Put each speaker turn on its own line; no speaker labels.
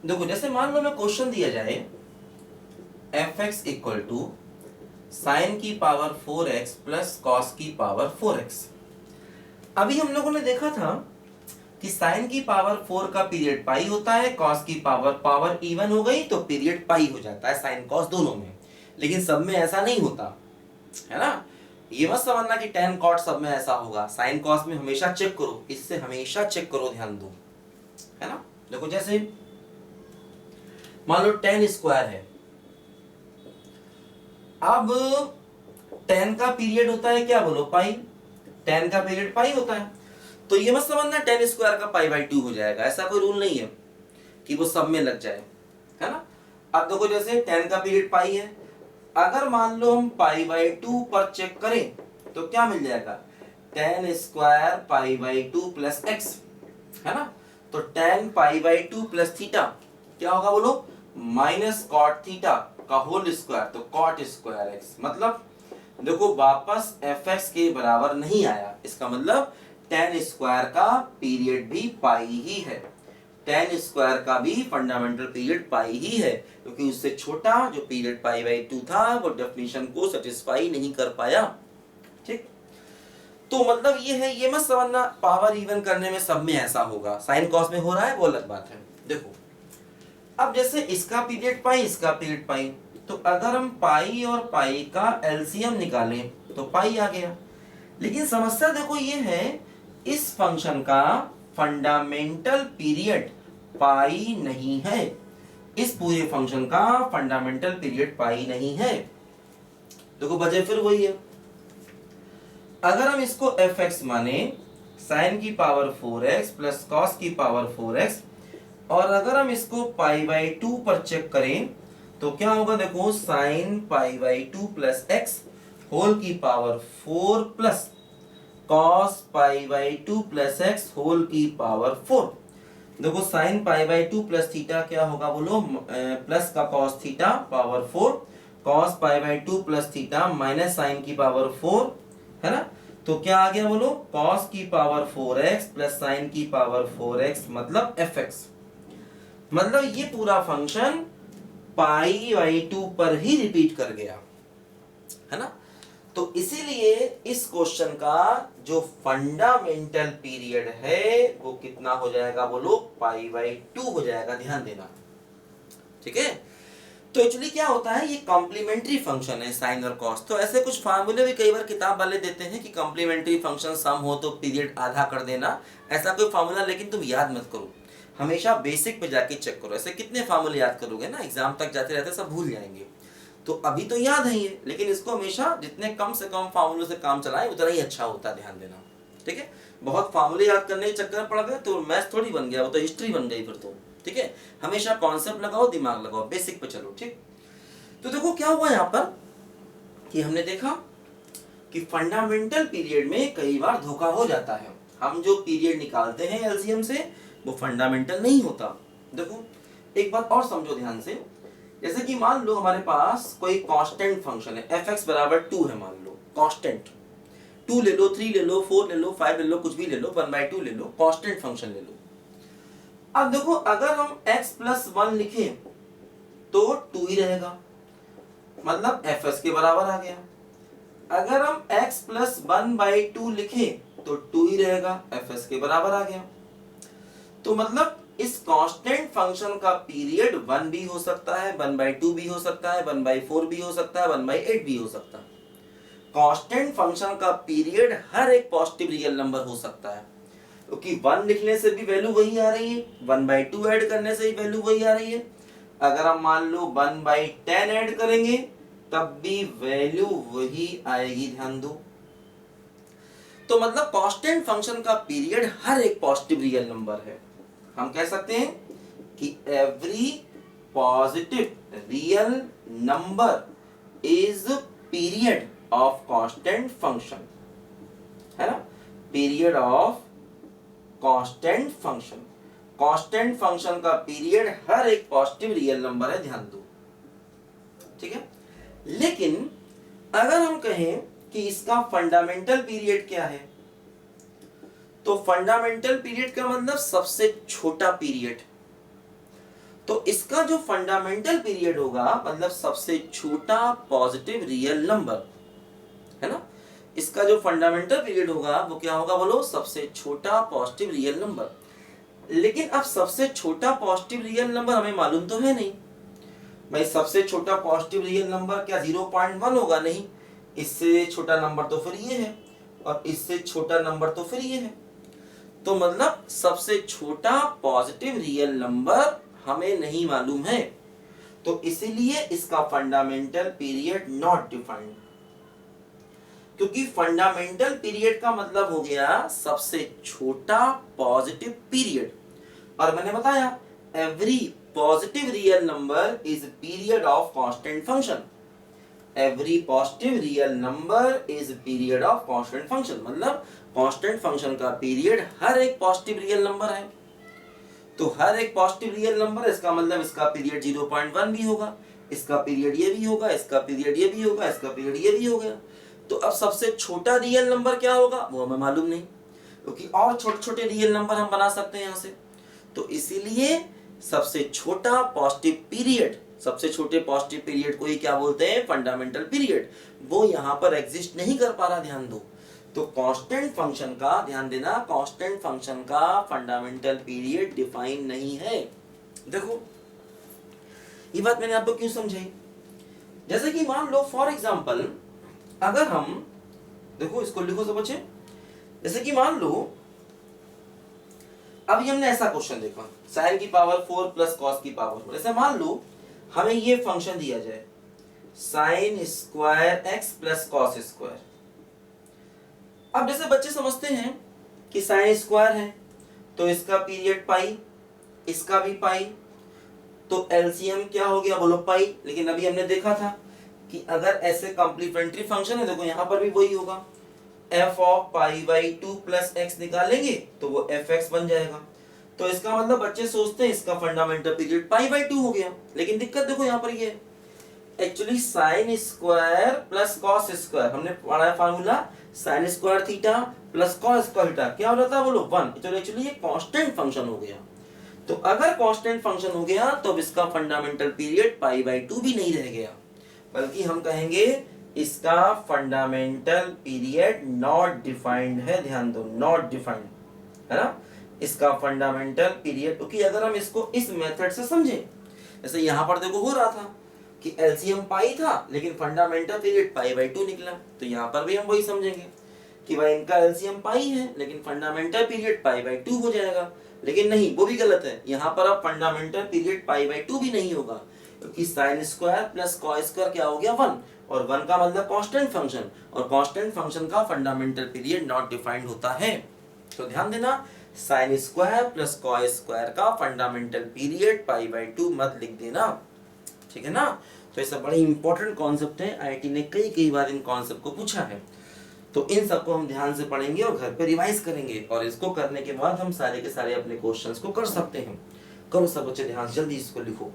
देखो जैसे मान लो मैं क्वेश्चन दिया जाए F X equal to sine की पावर 4x प्लस कॉस की पावर 4x। अभी हम लोगों ने देखा था कि साइन की पावर 4 का पीरियड पाई होता है, कॉस की पावर पावर इवन हो गई तो पीरियड पाई हो जाता है साइन कॉस दोनों में। लेकिन सब में ऐसा नहीं होता है ना। ये मत समझना कि टेन कॉट सब में ऐसा होगा, साइन कॉस में हमेशा चेक करो, इससे हमेशा चेक करो, ध्यान दो, है ना। देखो जैसे मान लो टेन स्क्वायर है, अब टेन का पीरियड होता है क्या बोलो, पाई। टेन का पीरियड पाई होता है, तो ये मत समझना टेन स्क्वायर का पाई बाई 2 हो जाएगा, ऐसा कोई रूल नहीं है कि वो सब में लग जाए, है ना। अब देखो जैसे टेन का पीरियड पाई है, अगर मान लो हम पाई बाई 2 पर चेक करें तो क्या मिल जाएगा, ten square pi by 2 plus x, है ना। तो ten pi by 2 plus theta क्या होगा बोलो, माइनस कॉट थीटा का होल स्क्वायर, तो कॉट स्क्वायर एक्स। मतलब देखो वापस एफ एक्स के बराबर नहीं आया, इसका मतलब टेन स्क्वायर का पीरियड भी पाई ही है, टेन स्क्वायर का भी फंडामेंटल पीरियड पाई ही है, क्योंकि उससे छोटा जो पीरियड पाई बाई 2 था वो डेफिनेशन को सेटिस्फाई नहीं कर पाया। ठीक, तो मतलब ये है, ये मत समझना पावर इवन करने में सब में ऐसा होगा, साइन कॉस में हो रहा है वो अलग बात है। देखो अब जैसे इसका पीरियड पाई, इसका पीरियड पाई, तो अगर हम पाई और पाई का एलसीएम निकालें तो पाई आ गया। लेकिन समस्या देखो ये है, इस फंक्शन का फंडामेंटल पीरियड पाई नहीं है, इस पूरे फंक्शन का फंडामेंटल पीरियड पाई नहीं है। देखो वजह फिर वही है, अगर हम इसको एफ एक्स माने साइन की पावर 4x प्लस कॉस की पावर 4x, और अगर हम इसको पाई बाई 2 पर चेक करें तो क्या होगा, देखो sine pi by 2 plus x whole की power 4 plus cos pi by 2 plus x whole की पावर 4। देखो sine pi by 2 plus theta क्या होगा बोलो, प्लस का cos theta power 4, cos pi by 2 plus theta minus sine की power 4, है ना। तो क्या आ गया बोलो, कॉस की पावर 4x प्लस साइन की पावर 4x मतलब fx। मतलब ये पूरा फंक्शन पाई बाई 2 पर ही रिपीट कर गया, है ना। तो इसीलिए इस क्वेश्चन का जो फंडामेंटल पीरियड है वो कितना हो जाएगा बोलो, पाई बाई 2 हो जाएगा, ध्यान देना, ठीक है। तो एक्चुअली क्या होता है, ये कॉम्प्लीमेंट्री फंक्शन है साइन और कॉस। तो ऐसे कुछ फार्मूले भी कई बार किताब वाले देते हैं कि कॉम्प्लीमेंट्री फंक्शन सम हो तो पीरियड आधा कर देना, ऐसा कोई फार्मूला, लेकिन तुम याद मत करो, हमेशा बेसिक पे जाके चेक करो। ऐसे कितने फार्मूले याद करोगे ना, एग्जाम तक जाते रहते सब भूल जाएंगे। तो अभी तो याद है ये, लेकिन इसको हमेशा जितने कम से कम फार्मूले से काम चलाएं उतना ही अच्छा होता है, ध्यान देना, ठीक है। बहुत फार्मूले याद करने के चक्कर में पड़ गए तो मैथ्स थोड़ी बन गया, वो तो हिस्ट्री बन गई फिर तो, ठीक है। हमेशा कॉन्सेप्ट लगाओ, दिमाग लगाओ, बेसिक पे चलो, ठीक। तो देखो क्या हुआ यहाँ पर कि हमने देखा कि फंडामेंटल पीरियड में कई बार धोखा हो जाता है, हम जो पीरियड निकालते हैं एलसीएम से वो फंडामेंटल नहीं होता। देखो एक बात और समझो ध्यान से, जैसे कि मान लो हमारे पास कोई कांस्टेंट फंक्शन है, एफ एक्स बराबर 2 है, मान लो कांस्टेंट, 2 ले लो, 3 ले लो, 4 ले लो, 5 ले लो, कुछ भी ले लो, 1/2 ले लो, कांस्टेंट फंक्शन ले लो। अब देखो अगर हम x प्लस 1 लिखें तो 2 ही रहेगा, मतलब एफ एस के बराबर आ गया। अगर हम x प्लस 1/2 लिखें तो 2 ही रहेगा, एफ एस के बराबर आ गया। तो मतलब इस कांस्टेंट फंक्शन का पीरियड 1 भी हो सकता है, 1/2 भी हो सकता है, 1/4 भी हो सकता है, 1/8 भी हो सकता है। कांस्टेंट फंक्शन का पीरियड हर एक पॉजिटिव रियल नंबर हो सकता है, क्योंकि 1 लिखने से भी वैल्यू वही आ रही है, 1/2 ऐड करने से भी वैल्यू वही आ रही है, अगर हम मान लो 1/10 ऐड करेंगे तब भी वैल्यू वही आएगी, ध्यान दो। तो मतलब कांस्टेंट फंक्शन का पीरियड हर एक पॉजिटिव रियल नंबर है। हम कह सकते हैं कि every positive real number is period of constant function, है ना, period of constant function. Constant function का पीरियड हर एक पॉजिटिव रियल नंबर है, ध्यान दो, ठीक है। लेकिन अगर हम कहें कि इसका फंडामेंटल पीरियड क्या है, तो फंडामेंटल पीरियड का मतलब सबसे छोटा पीरियड। तो इसका जो फंडामेंटल पीरियड होगा मतलब सबसे छोटा पॉजिटिव रियल नंबर, है ना, इसका जो फंडामेंटल पीरियड होगा वो क्या होगा बोलो, सबसे छोटा पॉजिटिव रियल नंबर। लेकिन अब सबसे छोटा पॉजिटिव रियल नंबर हमें मालूम तो है नहीं भाई, सबसे छोटा पॉजिटिव रियल नंबर क्या 0.1 होगा, नहीं, इससे छोटा नंबर तो फिर ये है और इससे छोटा नंबर तो फिर ये है। तो मतलब सबसे छोटा पॉजिटिव रियल नंबर हमें नहीं मालूम है, तो इसीलिए इसका फंडामेंटल पीरियड नॉट डिफाइंड। क्योंकि फंडामेंटल पीरियड का मतलब हो गया सबसे छोटा पॉजिटिव पीरियड, और मैंने बताया every positive real number is period of constant function. Every positive real number is period of constant function, मतलब कांस्टेंट फंक्शन का पीरियड हर एक पॉजिटिव रियल नंबर है। तो हर एक पॉजिटिव रियल नंबर, इसका मतलब इसका पीरियड 0.1 भी होगा, इसका पीरियड ये भी होगा, इसका पीरियड ये भी होगा, इसका पीरियड ये भी हो गया। तो अब सबसे छोटा रियल नंबर क्या होगा वो हमें मालूम नहीं, क्योंकि और छोटे छोटे रियल नंबर हम बना सकते हैं यहाँ से। तो इसीलिए सबसे छोटा पॉजिटिव पीरियड, सबसे छोटे पॉजिटिव पीरियड को ही क्या बोलते हैं, फंडामेंटल पीरियड, वो यहाँ पर एग्जिस्ट नहीं कर पा रहा, ध्यान दो। तो कांस्टेंट फंक्शन का ध्यान देना, कांस्टेंट फंक्शन का फंडामेंटल पीरियड डिफाइन नहीं है। देखो ये बात मैंने आपको क्यों समझाई, जैसे कि मान लो फॉर एग्जांपल अगर हम, देखो इसको लिखो सब बच्चे, जैसे कि मान लो अभी हमने ऐसा क्वेश्चन देखा, साइन की पावर 4 प्लस कॉस की पावर 4। जैसे मान लो हमें ये फंक्शन दिया जाए sine square x plus cos square. अब जैसे बच्चे समझते हैं कि साइन स्क्वायर है तो इसका पीरियड पाई, इसका भी पाई, तो एलसीएम क्या हो गया बोलो पाई। लेकिन अभी हमने देखा था कि अगर ऐसे कॉम्प्लीमेंट्री फंक्शन है, देखो यहाँ पर भी वही होगा, f of pi by 2 plus x निकालेंगे तो वो fx बन जाएगा। तो इसका मतलब बच्चे सोचते हैं इसका फंडामेंटल पीरियड पाई बाई 2 हो गया। लेकिन दिक्कत देखो यहाँ पर ये actually sine square plus cos square, हमने पढ़ा है formula sine square theta plus cos square theta, क्या हो जाता है बोलो 1। चलो एक्चुअली ये कांस्टेंट फंक्शन हो गया। तो अगर कांस्टेंट फंक्शन हो गया तो इसका फंडामेंटल पीरियड पाई बाई 2 भी नहीं रह गया, बल्कि हम कहेंगे इसका फंडामेंटल पीरियड नॉट डिफाइंड है। ध्यान दो, नॉट डिफाइंड है ना इसका फंडामेंटल पीरियड। क्योंकि अगर हम इसको इस मेथड से समझें, जैसे यहाँ पर देखो हो रहा था कि एलसीएम पाई था लेकिन फंडामेंटल पीरियड पाई बाई 2 निकला, तो यहाँ पर भी हम वही समझेंगे कि भाई इनका एलसीएम पाई है लेकिन फंडामेंटल पीरियड पाई बाई 2 हो जाएगा। लेकिन नहीं, वो भी गलत है, यहाँ पर अब फंडामेंटल पीरियड पाई बाई 2 भी नहीं होगा, क्योंकि sine square plus cos square क्या हो गया 1, और 1 का मतलब कांस्टेंट फंक्शन, और कांस्टेंट फंक्शन का फंडामेंटल पीरियड नॉट डिफाइंड होता है। तो ध्यान देना, sine square plus cos square का फंडामेंटल पीरियड पाई बाई 2 मत लिख देना, ठीक है ना। तो ये सब बड़े इंपॉर्टेंट कॉन्सेप्ट है, आईआईटी ने कई बार इन कॉन्सेप्ट को पूछा है। तो इन सबको हम ध्यान से पढ़ेंगे और घर पे रिवाइज करेंगे, और इसको करने के बाद हम सारे के सारे अपने क्वेश्चंस को कर सकते हैं। करो सब बच्चे ध्यान से, जल्दी इसको लिखो।